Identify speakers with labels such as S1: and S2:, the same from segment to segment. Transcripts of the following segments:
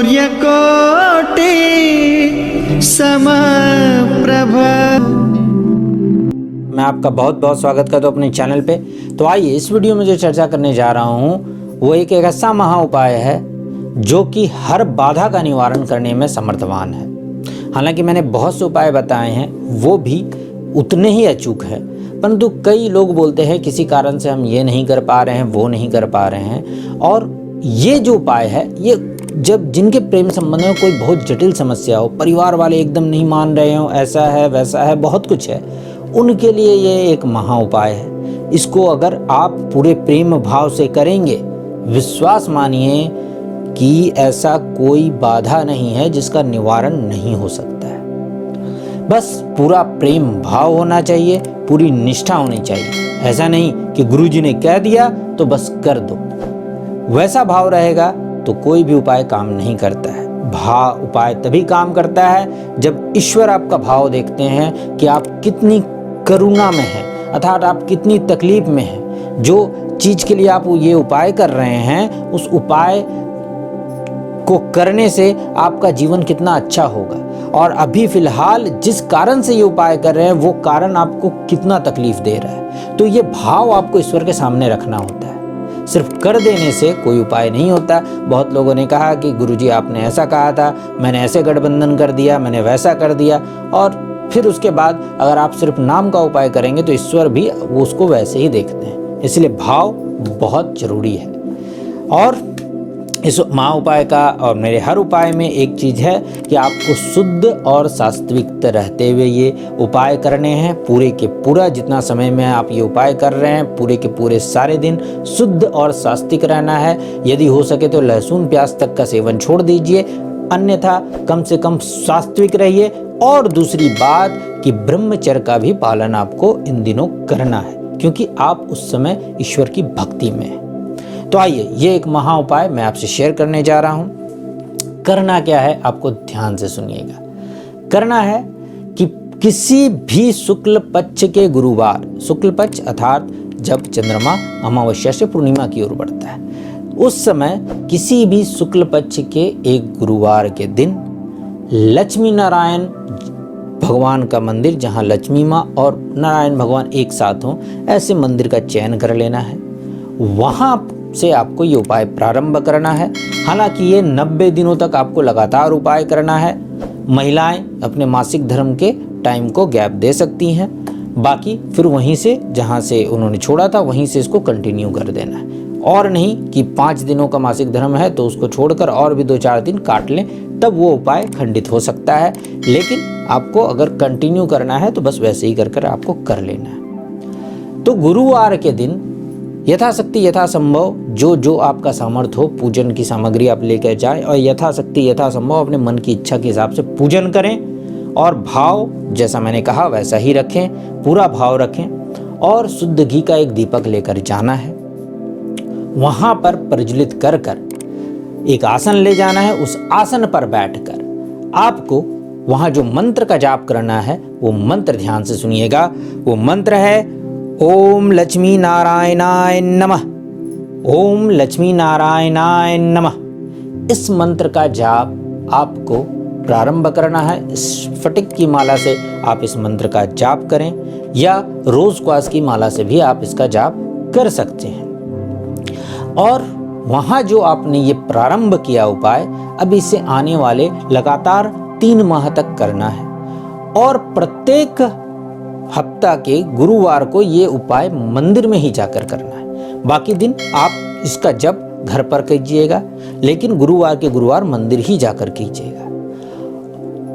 S1: सूर्यकोटि समप्रभ।
S2: मैं आपका बहुत बहुत स्वागत करता हूँ अपने चैनल पे। तो आइए इस वीडियो में जो चर्चा करने जा रहा हूँ वो एक ऐसा महा उपाय है जो कि हर बाधा का निवारण करने में समर्थवान है। हालांकि मैंने बहुत से उपाय बताए हैं वो भी उतने ही अचूक है, परंतु कई लोग बोलते हैं किसी कारण से हम ये नहीं कर पा रहे हैं, वो नहीं कर पा रहे हैं। और ये जो उपाय है ये जब जिनके प्रेम संबंध में कोई बहुत जटिल समस्या हो, परिवार वाले एकदम नहीं मान रहे हो, ऐसा है वैसा है, बहुत कुछ है, उनके लिए ये एक महा उपाय है। इसको अगर आप पूरे प्रेम भाव से करेंगे, विश्वास मानिए कि ऐसा कोई बाधा नहीं है जिसका निवारण नहीं हो सकता है। बस पूरा प्रेम भाव होना चाहिए, पूरी निष्ठा होनी चाहिए। ऐसा नहीं कि गुरुजी ने कह दिया तो बस कर दो, वैसा भाव रहेगा तो कोई भी उपाय काम नहीं करता है। उपाय तभी काम करता है जब ईश्वर आपका भाव देखते हैं कि आप कितनी करुणा में हैं, अर्थात आप कितनी तकलीफ में हैं। जो चीज के लिए आप ये उपाय कर रहे हैं, उस उपाय को करने से आपका जीवन कितना अच्छा होगा, और अभी फिलहाल जिस कारण से ये उपाय कर रहे हैं वो कारण आपको कितना तकलीफ दे रहा है। तो ये भाव आपको ईश्वर के सामने रखना होता है। सिर्फ कर देने से कोई उपाय नहीं होता। बहुत लोगों ने कहा कि गुरुजी आपने ऐसा कहा था, मैंने ऐसे गठबंधन कर दिया, मैंने वैसा कर दिया, और फिर उसके बाद अगर आप सिर्फ नाम का उपाय करेंगे तो ईश्वर भी वो उसको वैसे ही देखते हैं। इसलिए भाव बहुत जरूरी है। और इस महा उपाय का और मेरे हर उपाय में एक चीज़ है कि आपको शुद्ध और सात्विक रहते हुए ये उपाय करने हैं। पूरे के पूरा जितना समय में आप ये उपाय कर रहे हैं, पूरे के पूरे सारे दिन शुद्ध और सात्विक रहना है। यदि हो सके तो लहसुन प्याज तक का सेवन छोड़ दीजिए, अन्यथा कम से कम सात्विक रहिए। और दूसरी बात कि ब्रह्मचर्य का भी पालन आपको इन दिनों करना है, क्योंकि आप उस समय ईश्वर की भक्ति में हैं। तो आइए ये एक महा उपाय मैं आपसे शेयर करने जा रहा हूं। करना क्या है आपको ध्यान से सुनिएगा। करना है कि किसी भी शुक्ल पक्ष के गुरुवार, शुक्ल पक्ष अर्थात जब चंद्रमा अमावस्या से पूर्णिमा की ओर बढ़ता है, उस समय किसी भी शुक्ल पक्ष के एक गुरुवार के दिन लक्ष्मी नारायण भगवान का मंदिर, जहां लक्ष्मी माँ और नारायण भगवान एक साथ हों, ऐसे मंदिर का चयन कर लेना है। वहां से आपको ये उपाय प्रारंभ करना है। हालांकि ये 90 दिनों तक आपको लगातार उपाय करना है। महिलाएं अपने मासिक धर्म के टाइम को गैप दे सकती हैं, बाकी फिर वहीं से जहां से उन्होंने छोड़ा था वहीं से इसको कंटिन्यू कर देना है। और नहीं कि 5 दिनों का मासिक धर्म है तो उसको छोड़कर और भी 2-4 दिन काट लें, तब वो उपाय खंडित हो सकता है। लेकिन आपको अगर कंटिन्यू करना है तो बस वैसे ही कर आपको कर लेना है। तो गुरुवार के दिन यथाशक्ति यथासंभव जो आपका सामर्थ्य हो, पूजन की सामग्री आप लेकर जाएं और यथाशक्ति यथासंभव अपने मन की इच्छा के हिसाब से पूजन करें। और भाव जैसा मैंने कहा वैसा ही रखें, पूरा भाव रखें। और शुद्ध घी का एक दीपक लेकर जाना है, वहां पर प्रज्वलित कर एक आसन ले जाना है। उस आसन पर बैठकर आपको वहां जो मंत्र का जाप करना है वो मंत्र ध्यान से सुनिएगा। वो मंत्र है ओम लक्ष्मी नारायणाय नमः, ओम लक्ष्मी नारायणाय नमः। इस मंत्र का जाप आपको प्रारंभ करना है। स्फटिक की माला से आप इस मंत्र का जाप करें, या रोज क्वास की माला से भी आप इसका जाप कर सकते हैं। और वहां जो आपने ये प्रारंभ किया उपाय, अब इसे आने वाले लगातार 3 माह तक करना है। और प्रत्येक हफ्ता के गुरुवार को ये उपाय मंदिर में ही जाकर करना है। बाकी दिन आप इसका जप घर पर कीजिएगा, लेकिन गुरुवार के गुरुवार मंदिर ही जाकर कीजिएगा।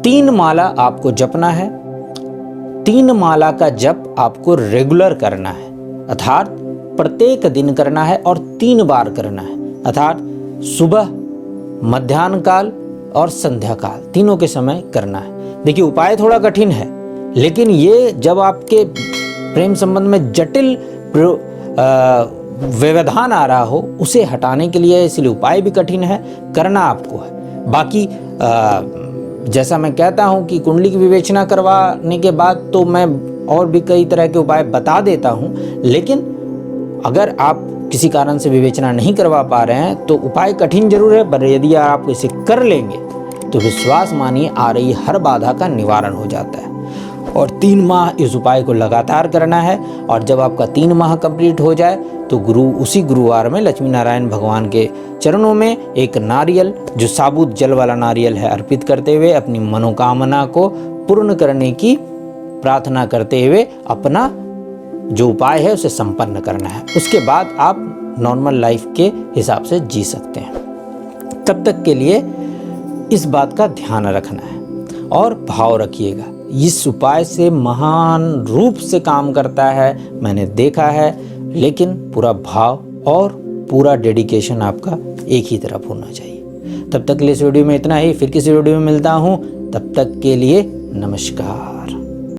S2: 3 माला आपको जपना है। 3 माला का जप आपको रेगुलर करना है, अर्थात प्रत्येक दिन करना है और 3 बार करना है, अर्थात सुबह, मध्याह्न काल और संध्या काल, तीनों के समय करना है। देखिए उपाय थोड़ा कठिन है, लेकिन ये जब आपके प्रेम संबंध में जटिल व्यवधान आ रहा हो उसे हटाने के लिए, इसलिए उपाय भी कठिन है, करना आपको है। बाकी जैसा मैं कहता हूँ कि कुंडली की विवेचना करवाने के बाद तो मैं और भी कई तरह के उपाय बता देता हूँ, लेकिन अगर आप किसी कारण से विवेचना नहीं करवा पा रहे हैं तो उपाय कठिन जरूर है, पर यदि आप इसे कर लेंगे तो विश्वास मानिए आ रही हर बाधा का निवारण हो जाता है। और 3 माह इस उपाय को लगातार करना है, और जब आपका 3 माह कंप्लीट हो जाए तो उसी गुरुवार में लक्ष्मी नारायण भगवान के चरणों में एक नारियल, जो साबुत जल वाला नारियल है, अर्पित करते हुए अपनी मनोकामना को पूर्ण करने की प्रार्थना करते हुए अपना जो उपाय है उसे संपन्न करना है। उसके बाद आप नॉर्मल लाइफ के हिसाब से जी सकते हैं। तब तक के लिए इस बात का ध्यान रखना है और भाव रखिएगा। इस उपाय से महान रूप से काम करता है, मैंने देखा है, लेकिन पूरा भाव और पूरा डेडिकेशन आपका एक ही तरफ होना चाहिए। तब तक के लिए इस वीडियो में इतना ही, फिर किसी वीडियो में मिलता हूँ, तब तक के लिए नमस्कार।